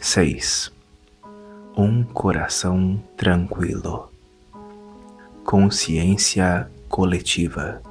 6. Um coração tranquilo. Consciência coletiva.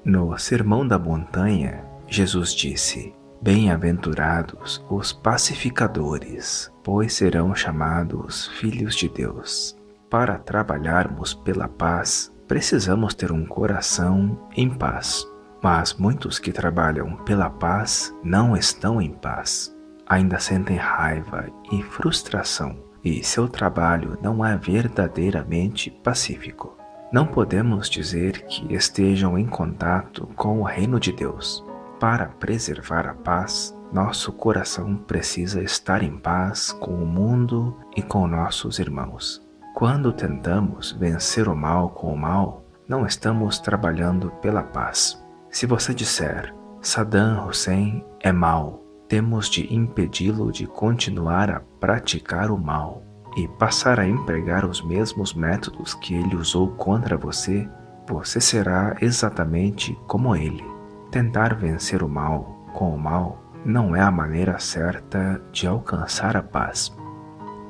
No Sermão da Montanha, Jesus disse: Bem-aventurados os pacificadores, pois serão chamados filhos de Deus. Para trabalharmos pela paz, precisamos ter um coração em paz. Mas muitos que trabalham pela paz não estão em paz. Ainda sentem raiva e frustração, e seu trabalho não é verdadeiramente pacífico. Não podemos dizer que estejam em contato com o reino de Deus. Para preservar a paz, nosso coração precisa estar em paz com o mundo e com nossos irmãos. Quando tentamos vencer o mal com o mal, não estamos trabalhando pela paz. Se você disser, Saddam Hussein é mau, temos de impedi-lo de continuar a praticar o mal e passar a empregar os mesmos métodos que ele usou contra você, você será exatamente como ele. Tentar vencer o mal com o mal não é a maneira certa de alcançar a paz.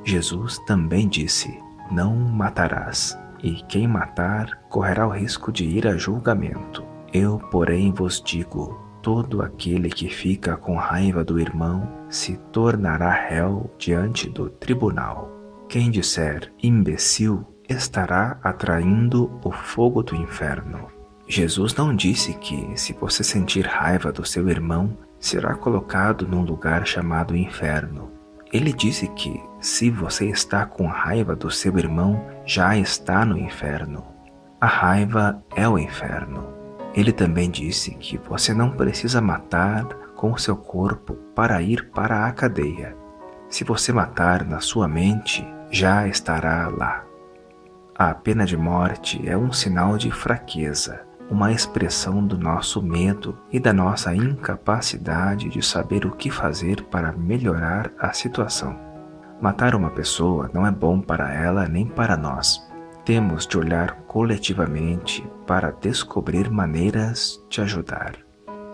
Jesus também disse, não matarás, e quem matar correrá o risco de ir a julgamento. Eu, porém, vos digo, todo aquele que fica com raiva do irmão se tornará réu diante do tribunal. Quem disser imbecil estará atraindo o fogo do inferno. Jesus não disse que, se você sentir raiva do seu irmão, será colocado num lugar chamado inferno. Ele disse que, se você está com raiva do seu irmão, já está no inferno. A raiva é o inferno. Ele também disse que você não precisa matar com o seu corpo para ir para a cadeia. Se você matar na sua mente, já estará lá. A pena de morte é um sinal de fraqueza, uma expressão do nosso medo e da nossa incapacidade de saber o que fazer para melhorar a situação. Matar uma pessoa não é bom para ela nem para nós. Temos de olhar coletivamente para descobrir maneiras de ajudar.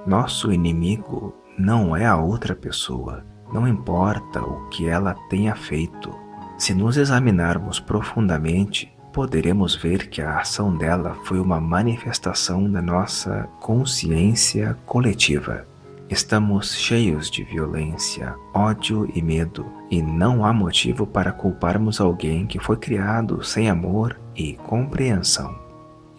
Nosso inimigo não é a outra pessoa, não importa o que ela tenha feito. Se nos examinarmos profundamente, poderemos ver que a ação dela foi uma manifestação da nossa consciência coletiva. Estamos cheios de violência, ódio e medo, e não há motivo para culparmos alguém que foi criado sem amor e compreensão.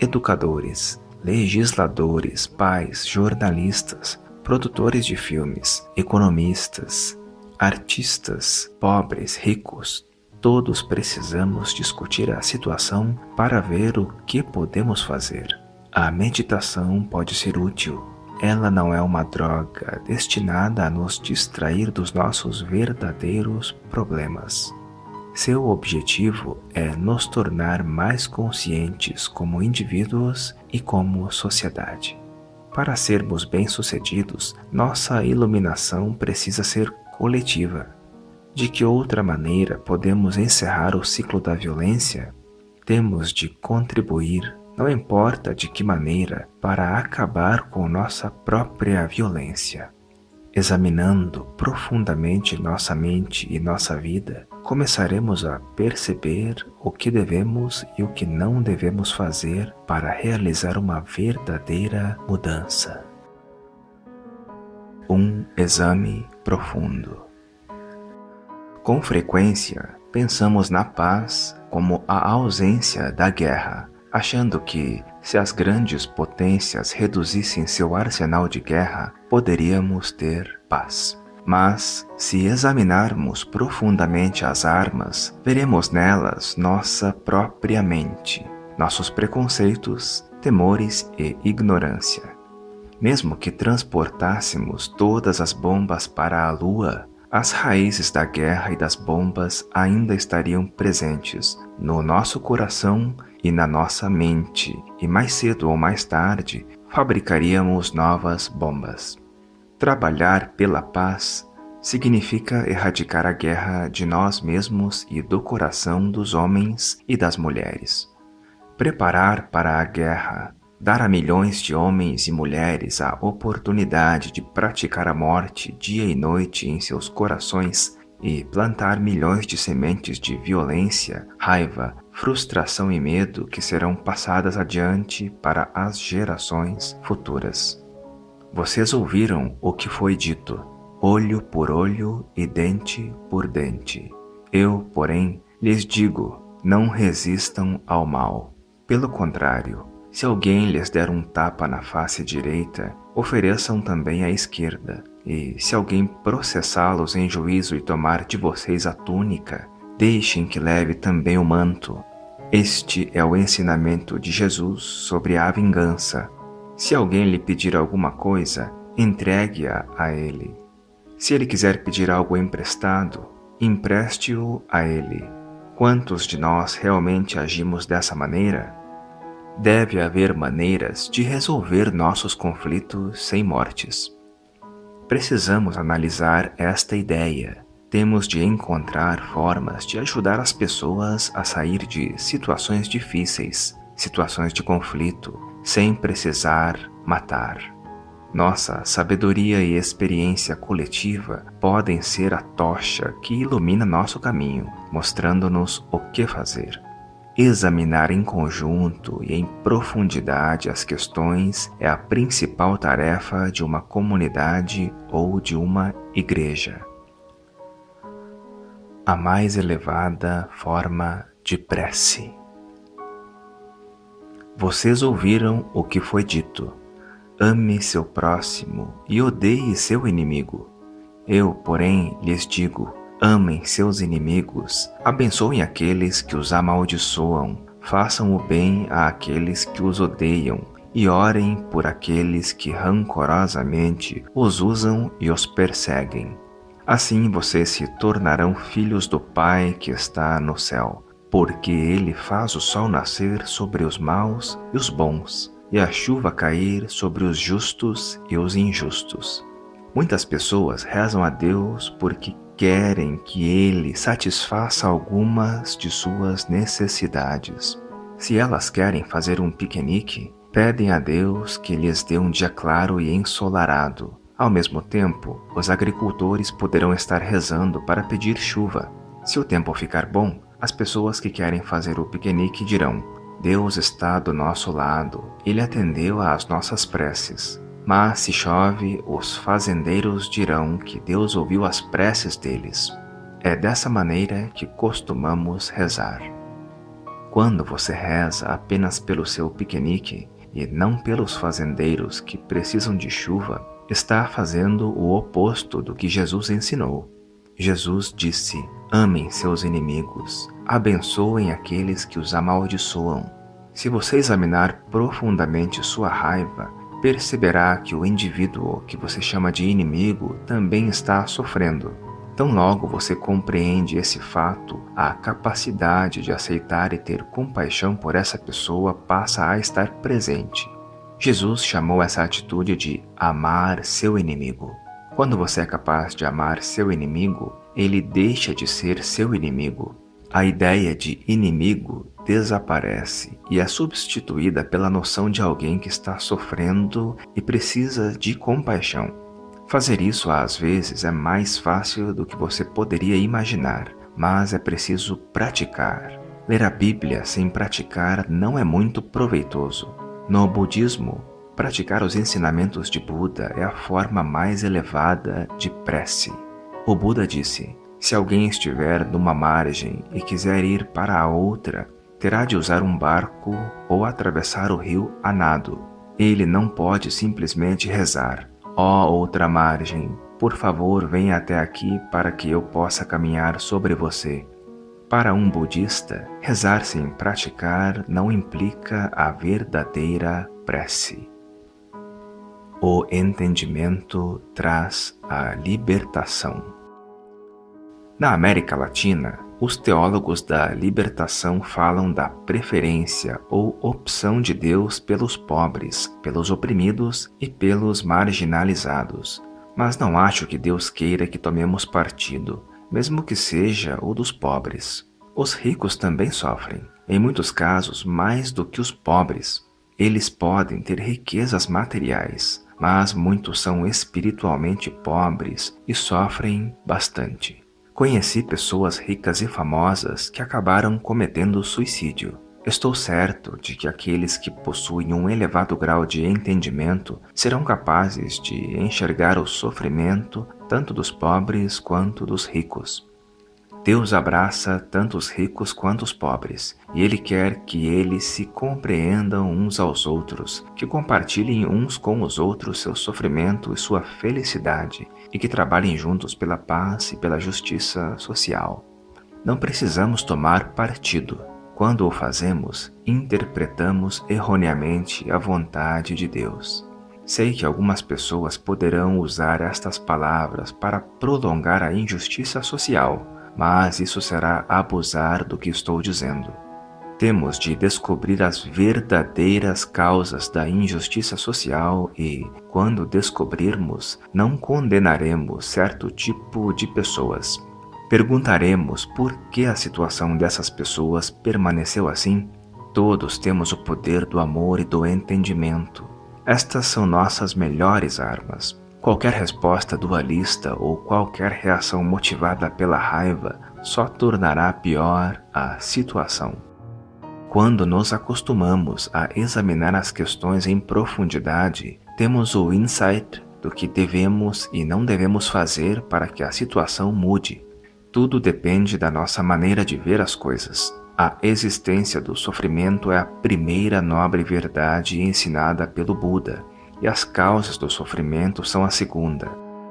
Educadores, legisladores, pais, jornalistas, produtores de filmes, economistas, artistas, pobres, ricos, todos precisamos discutir a situação para ver o que podemos fazer. A meditação pode ser útil. Ela não é uma droga destinada a nos distrair dos nossos verdadeiros problemas. Seu objetivo é nos tornar mais conscientes como indivíduos e como sociedade. Para sermos bem-sucedidos, nossa iluminação precisa ser coletiva. De que outra maneira podemos encerrar o ciclo da violência? Temos de contribuir, não importa de que maneira, para acabar com nossa própria violência. Examinando profundamente nossa mente e nossa vida, começaremos a perceber o que devemos e o que não devemos fazer para realizar uma verdadeira mudança. Um exame profundo. Com frequência, pensamos na paz como a ausência da guerra, achando que, se as grandes potências reduzissem seu arsenal de guerra, poderíamos ter paz. Mas, se examinarmos profundamente as armas, veremos nelas nossa própria mente, nossos preconceitos, temores e ignorância. Mesmo que transportássemos todas as bombas para a Lua, as raízes da guerra e das bombas ainda estariam presentes no nosso coração e na nossa mente, e mais cedo ou mais tarde fabricaríamos novas bombas. Trabalhar pela paz significa erradicar a guerra de nós mesmos e do coração dos homens e das mulheres. Preparar para a guerra dar a milhões de homens e mulheres a oportunidade de praticar a morte dia e noite em seus corações e plantar milhões de sementes de violência, raiva, frustração e medo que serão passadas adiante para as gerações futuras. Vocês ouviram o que foi dito, olho por olho e dente por dente. Eu, porém, lhes digo, não resistam ao mal. Pelo contrário, se alguém lhes der um tapa na face direita, ofereçam também a esquerda. E se alguém processá-los em juízo e tomar de vocês a túnica, deixem que leve também o manto. Este é o ensinamento de Jesus sobre a vingança. Se alguém lhe pedir alguma coisa, entregue-a a ele. Se ele quiser pedir algo emprestado, empreste-o a ele. Quantos de nós realmente agimos dessa maneira? Deve haver maneiras de resolver nossos conflitos sem mortes. Precisamos analisar esta ideia. Temos de encontrar formas de ajudar as pessoas a sair de situações difíceis, situações de conflito, sem precisar matar. Nossa sabedoria e experiência coletiva podem ser a tocha que ilumina nosso caminho, mostrando-nos o que fazer. Examinar em conjunto e em profundidade as questões é a principal tarefa de uma comunidade ou de uma igreja. A mais elevada forma de prece. Vocês ouviram o que foi dito. Ame seu próximo e odeie seu inimigo. Eu, porém, lhes digo, amem seus inimigos, abençoem aqueles que os amaldiçoam, façam o bem àqueles que os odeiam e orem por aqueles que rancorosamente os usam e os perseguem. Assim vocês se tornarão filhos do Pai que está no céu, porque Ele faz o sol nascer sobre os maus e os bons, e a chuva cair sobre os justos e os injustos. Muitas pessoas rezam a Deus porque querem que Ele satisfaça algumas de suas necessidades. Se elas querem fazer um piquenique, pedem a Deus que lhes dê um dia claro e ensolarado. Ao mesmo tempo, os agricultores poderão estar rezando para pedir chuva. Se o tempo ficar bom, as pessoas que querem fazer o piquenique dirão: Deus está do nosso lado, Ele atendeu às nossas preces. Mas se chove, os fazendeiros dirão que Deus ouviu as preces deles. É dessa maneira que costumamos rezar. Quando você reza apenas pelo seu piquenique e não pelos fazendeiros que precisam de chuva, está fazendo o oposto do que Jesus ensinou. Jesus disse: amem seus inimigos, abençoem aqueles que os amaldiçoam. Se você examinar profundamente sua raiva, perceberá que o indivíduo que você chama de inimigo também está sofrendo. Tão logo você compreende esse fato, a capacidade de aceitar e ter compaixão por essa pessoa passa a estar presente. Jesus chamou essa atitude de amar seu inimigo. Quando você é capaz de amar seu inimigo, ele deixa de ser seu inimigo. A ideia de inimigo desaparece e é substituída pela noção de alguém que está sofrendo e precisa de compaixão. Fazer isso às vezes é mais fácil do que você poderia imaginar, mas é preciso praticar. Ler a Bíblia sem praticar não é muito proveitoso. No budismo, praticar os ensinamentos de Buda é a forma mais elevada de prece. O Buda disse: se alguém estiver numa margem e quiser ir para a outra, terá de usar um barco ou atravessar o rio a nado. Ele não pode simplesmente rezar: ó outra margem, por favor venha até aqui para que eu possa caminhar sobre você. Para um budista, rezar sem praticar não implica a verdadeira prece. O entendimento traz a libertação. Na América Latina, os teólogos da libertação falam da preferência ou opção de Deus pelos pobres, pelos oprimidos e pelos marginalizados. Mas não acho que Deus queira que tomemos partido, mesmo que seja o dos pobres. Os ricos também sofrem, em muitos casos mais do que os pobres. Eles podem ter riquezas materiais, mas muitos são espiritualmente pobres e sofrem bastante. Conheci pessoas ricas e famosas que acabaram cometendo suicídio. Estou certo de que aqueles que possuem um elevado grau de entendimento serão capazes de enxergar o sofrimento tanto dos pobres quanto dos ricos. Deus abraça tanto os ricos quanto os pobres, e Ele quer que eles se compreendam uns aos outros, que compartilhem uns com os outros seu sofrimento e sua felicidade, e que trabalhem juntos pela paz e pela justiça social. Não precisamos tomar partido. Quando o fazemos, interpretamos erroneamente a vontade de Deus. Sei que algumas pessoas poderão usar estas palavras para prolongar a injustiça social, mas isso será abusar do que estou dizendo. Temos de descobrir as verdadeiras causas da injustiça social e, quando descobrirmos, não condenaremos certo tipo de pessoas. Perguntaremos por que a situação dessas pessoas permaneceu assim. Todos temos o poder do amor e do entendimento. Estas são nossas melhores armas. Qualquer resposta dualista ou qualquer reação motivada pela raiva só tornará pior a situação. Quando nos acostumamos a examinar as questões em profundidade, temos o insight do que devemos e não devemos fazer para que a situação mude. Tudo depende da nossa maneira de ver as coisas. A existência do sofrimento é a primeira nobre verdade ensinada pelo Buda, e as causas do sofrimento são a segunda.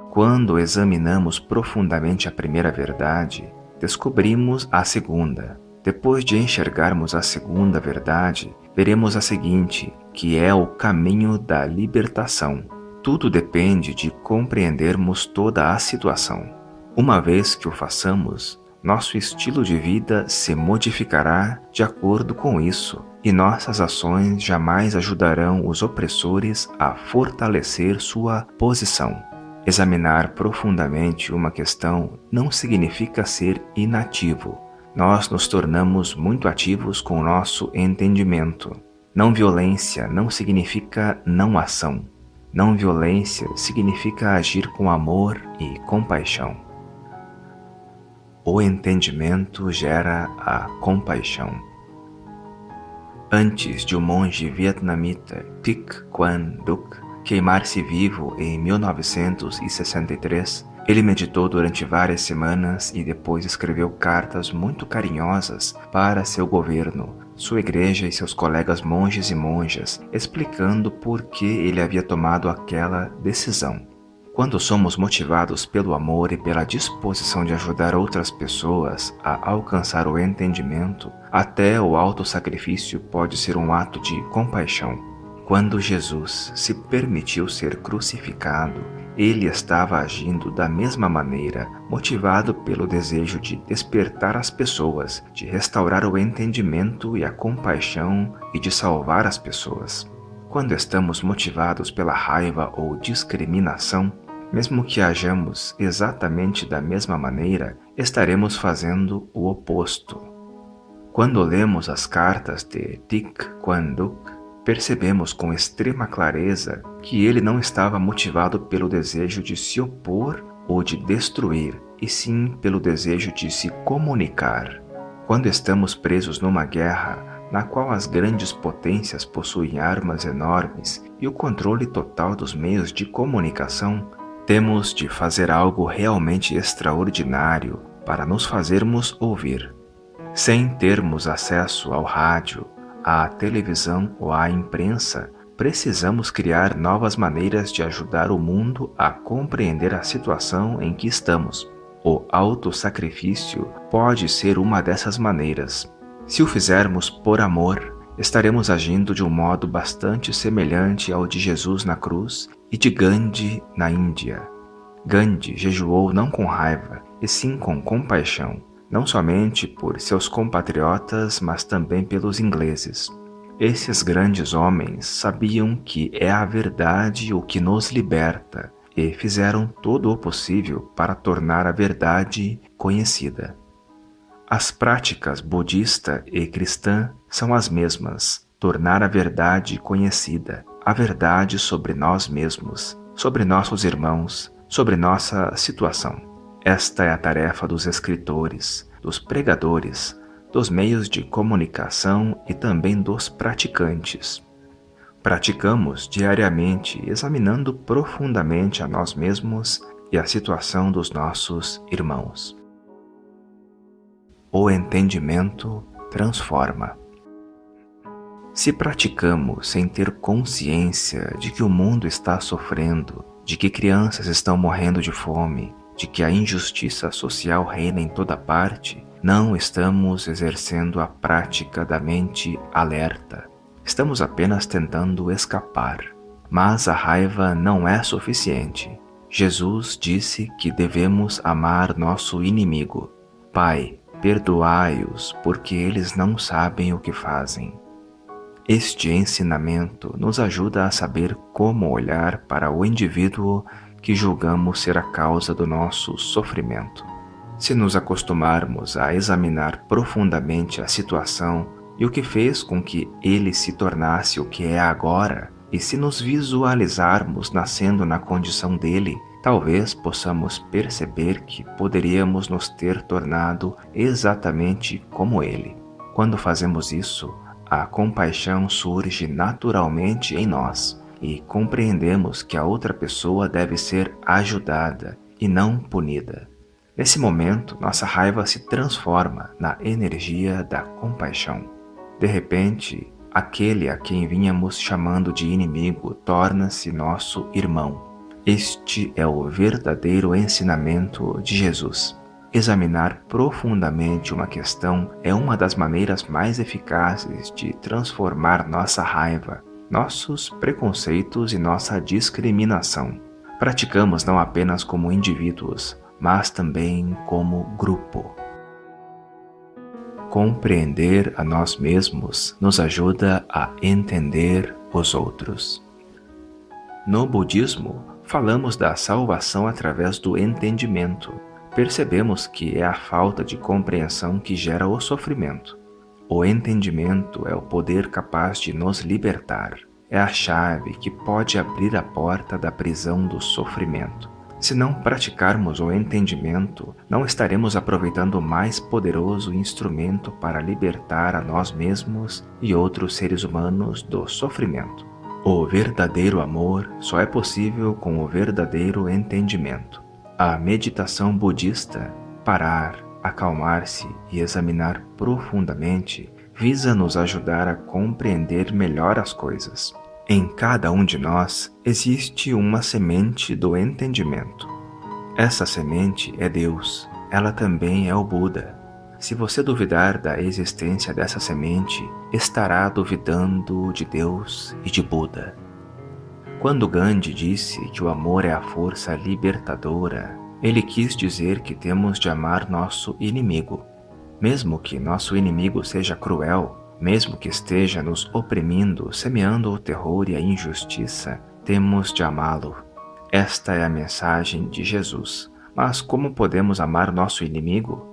Quando examinamos profundamente a primeira verdade, descobrimos a segunda. Depois de enxergarmos a segunda verdade, veremos a seguinte, que é o caminho da libertação. Tudo depende de compreendermos toda a situação. Uma vez que o façamos, nosso estilo de vida se modificará de acordo com isso, e nossas ações jamais ajudarão os opressores a fortalecer sua posição. Examinar profundamente uma questão não significa ser inativo. Nós nos tornamos muito ativos com nosso entendimento. Não violência não significa não ação. Não violência significa agir com amor e compaixão. O entendimento gera a compaixão. Antes de o monge vietnamita Thich Quang Duc queimar-se vivo em 1963, ele meditou durante várias semanas e depois escreveu cartas muito carinhosas para seu governo, sua igreja e seus colegas monges e monjas, explicando por que ele havia tomado aquela decisão. Quando somos motivados pelo amor e pela disposição de ajudar outras pessoas a alcançar o entendimento, até o autossacrifício pode ser um ato de compaixão. Quando Jesus se permitiu ser crucificado, ele estava agindo da mesma maneira, motivado pelo desejo de despertar as pessoas, de restaurar o entendimento e a compaixão e de salvar as pessoas. Quando estamos motivados pela raiva ou discriminação, mesmo que hajamos exatamente da mesma maneira, estaremos fazendo o oposto. Quando lemos as cartas de Thich Quang Duc, percebemos com extrema clareza que ele não estava motivado pelo desejo de se opor ou de destruir, e sim pelo desejo de se comunicar. Quando estamos presos numa guerra, na qual as grandes potências possuem armas enormes e o controle total dos meios de comunicação, temos de fazer algo realmente extraordinário para nos fazermos ouvir. Sem termos acesso ao rádio, à televisão ou à imprensa, precisamos criar novas maneiras de ajudar o mundo a compreender a situação em que estamos. O autossacrifício pode ser uma dessas maneiras. Se o fizermos por amor, estaremos agindo de um modo bastante semelhante ao de Jesus na cruz e de Gandhi na Índia. Gandhi jejuou não com raiva, e sim com compaixão, não somente por seus compatriotas, mas também pelos ingleses. Esses grandes homens sabiam que é a verdade o que nos liberta e fizeram todo o possível para tornar a verdade conhecida. As práticas budista e cristã são as mesmas. tornar a verdade conhecida, a verdade sobre nós mesmos, sobre nossos irmãos, sobre nossa situação. Esta é a tarefa dos escritores, dos pregadores, dos meios de comunicação e também dos praticantes. Praticamos diariamente examinando profundamente a nós mesmos e a situação dos nossos irmãos. O entendimento transforma. Se praticamos sem ter consciência de que o mundo está sofrendo, de que crianças estão morrendo de fome, de que a injustiça social reina em toda parte, não estamos exercendo a prática da mente alerta. Estamos apenas tentando escapar. Mas a raiva não é suficiente. Jesus disse que devemos amar nosso inimigo. Pai, perdoai-os, porque eles não sabem o que fazem. Este ensinamento nos ajuda a saber como olhar para o indivíduo que julgamos ser a causa do nosso sofrimento. Se nos acostumarmos a examinar profundamente a situação e o que fez com que ele se tornasse o que é agora, e se nos visualizarmos nascendo na condição dele, talvez possamos perceber que poderíamos nos ter tornado exatamente como ele. Quando fazemos isso, a compaixão surge naturalmente em nós e compreendemos que a outra pessoa deve ser ajudada e não punida. Nesse momento, nossa raiva se transforma na energia da compaixão. De repente, aquele a quem vínhamos chamando de inimigo torna-se nosso irmão. Este é o verdadeiro ensinamento de Jesus. Examinar profundamente uma questão é uma das maneiras mais eficazes de transformar nossa raiva, nossos preconceitos e nossa discriminação. Praticamos não apenas como indivíduos, mas também como grupo. Compreender a nós mesmos nos ajuda a entender os outros. No budismo, falamos da salvação através do entendimento. Percebemos que é a falta de compreensão que gera o sofrimento. O entendimento é o poder capaz de nos libertar. É a chave que pode abrir a porta da prisão do sofrimento. Se não praticarmos o entendimento, não estaremos aproveitando o mais poderoso instrumento para libertar a nós mesmos e outros seres humanos do sofrimento. O verdadeiro amor só é possível com o verdadeiro entendimento. A meditação budista, parar, acalmar-se e examinar profundamente, visa nos ajudar a compreender melhor as coisas. Em cada um de nós existe uma semente do entendimento. Essa semente é Deus, ela também é o Buda. Se você duvidar da existência dessa semente, estará duvidando de Deus e de Buda. Quando Gandhi disse que o amor é a força libertadora, ele quis dizer que temos de amar nosso inimigo. Mesmo que nosso inimigo seja cruel, mesmo que esteja nos oprimindo, semeando o terror e a injustiça, temos de amá-lo. Esta é a mensagem de Jesus. Mas como podemos amar nosso inimigo?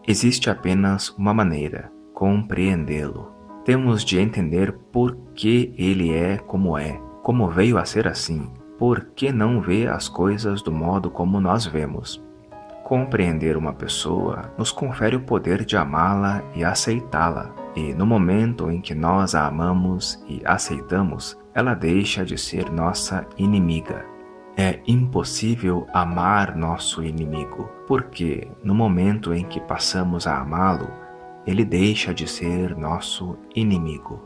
Existe apenas uma maneira: compreendê-lo. Temos de entender por que ele é, como veio a ser assim, por que não vê as coisas do modo como nós vemos. Compreender uma pessoa nos confere o poder de amá-la e aceitá-la. E no momento em que nós a amamos e aceitamos, ela deixa de ser nossa inimiga. É impossível amar nosso inimigo, porque no momento em que passamos a amá-lo, ele deixa de ser nosso inimigo.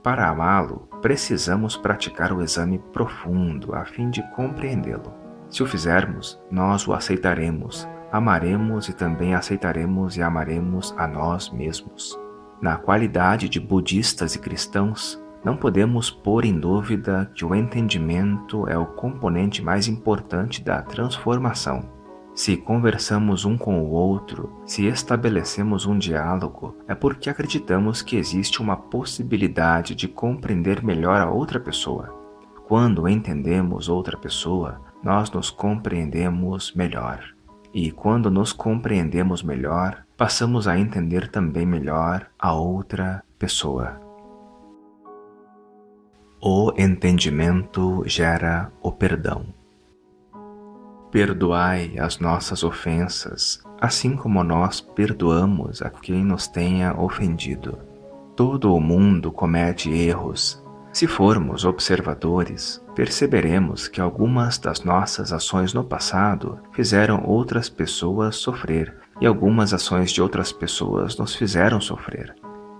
Para amá-lo, precisamos praticar o exame profundo a fim de compreendê-lo. Se o fizermos, nós o aceitaremos, amaremos e também aceitaremos e amaremos a nós mesmos. Na qualidade de budistas e cristãos, não podemos pôr em dúvida que o entendimento é o componente mais importante da transformação. Se conversamos um com o outro, se estabelecemos um diálogo, é porque acreditamos que existe uma possibilidade de compreender melhor a outra pessoa. Quando entendemos outra pessoa, nós nos compreendemos melhor. E quando nos compreendemos melhor, passamos a entender também melhor a outra pessoa. O entendimento gera o perdão. Perdoai as nossas ofensas, assim como nós perdoamos a quem nos tenha ofendido. Todo o mundo comete erros. Se formos observadores, perceberemos que algumas das nossas ações no passado fizeram outras pessoas sofrer e algumas ações de outras pessoas nos fizeram sofrer.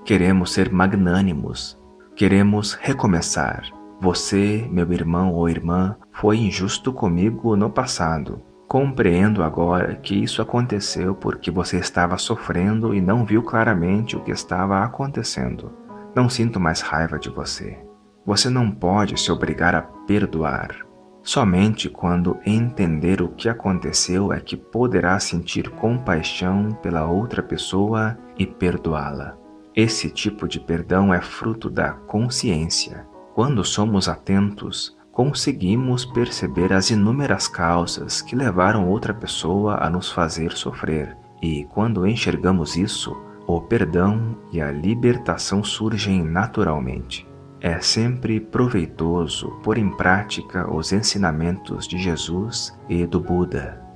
Queremos ser magnânimos, queremos recomeçar. Você, meu irmão ou irmã, foi injusto comigo no passado. Compreendo agora que isso aconteceu porque você estava sofrendo e não viu claramente o que estava acontecendo. Não sinto mais raiva de você. Você não pode se obrigar a perdoar. Somente quando entender o que aconteceu é que poderá sentir compaixão pela outra pessoa e perdoá-la. Esse tipo de perdão é fruto da consciência. Quando somos atentos, conseguimos perceber as inúmeras causas que levaram outra pessoa a nos fazer sofrer. E quando enxergamos isso, o perdão e a libertação surgem naturalmente. É sempre proveitoso pôr em prática os ensinamentos de Jesus e do Buda.